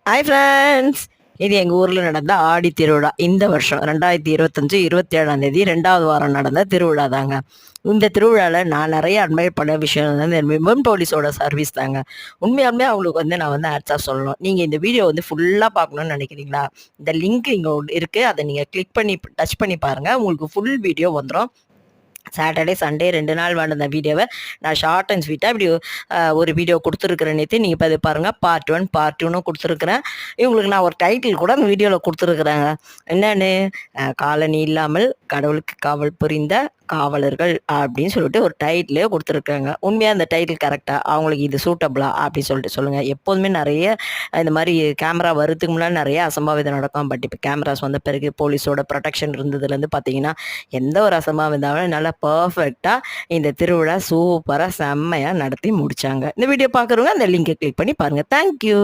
Hi friends. இது எங்கள் ஊரில் நடந்த ஆடி திருவிழா. இந்த வருஷம் 2025 27ஆம் தேதி 2வது வாரம் நடந்த திருவிழா தாங்க. இந்த திருவிழாவில் நான் நிறைய அட்மையர் பண்ண விஷயம் வந்து இந்த விமன் போலீஸோட சர்வீஸ் தாங்க. உண்மையாலுமே அவங்களுக்கு வந்து நான் வந்து ஆட்ஸாக சொல்லணும். நீங்கள் இந்த வீடியோ வந்து ஃபுல்லாக பார்க்கணுன்னு நினைக்கிறீங்களா? இந்த லிங்க் இங்கே இருக்குது, அதை நீங்கள் கிளிக் பண்ணி டச் பண்ணி பாருங்கள். உங்களுக்கு ஃபுல் வீடியோ வந்துடும். சாட்டர்டே சண்டே 2 நாள் வந்த வீடியோவை நான் ஷார்ட் அண்ட் ஸ்வீட்டாக இப்படி ஒரு வீடியோ கொடுத்துருக்குறேன். நேற்று நீங்கள் இப்போ இது பாருங்கள், பார்ட் 1 பார்ட் 2ன்னு கொடுத்துருக்குறேன். இவங்களுக்கு நான் ஒரு டைட்டில் கூட அந்த வீடியோவில் கொடுத்துருக்குறேங்க. என்னென்னு, காலனி இல்லாமல் கடவுளுக்கு காவல் புரிந்த காவலர்கள் அப்படின்னு சொல்லிட்டு ஒரு டைட்டிலே கொடுத்துருக்காங்க. உண்மையாக அந்த டைட்டில் கரெக்டாக அவங்களுக்கு இது சூட்டபிளா அப்படின்னு சொல்லிட்டு சொல்லுங்கள். எப்போதுமே நிறைய இந்த மாதிரி கேமரா வரதுக்கு முன்னாடி நிறைய அசம்பாவிதம் நடக்கும். பட் இப்போ கேமராஸ் வந்த பிறகு போலீஸோட ப்ரொடெக்ஷன் இருந்ததுலேருந்து பார்த்தீங்கன்னா எந்த ஒரு அசம்பாவிதம் நல்லா பர்ஃபெக்டாக இந்த திருவிழா சூப்பராக செம்மையாக நடத்தி முடித்தாங்க. இந்த வீடியோ பார்க்குறவங்க அந்த லிங்கை கிளிக் பண்ணி பாருங்கள். தேங்க்யூ.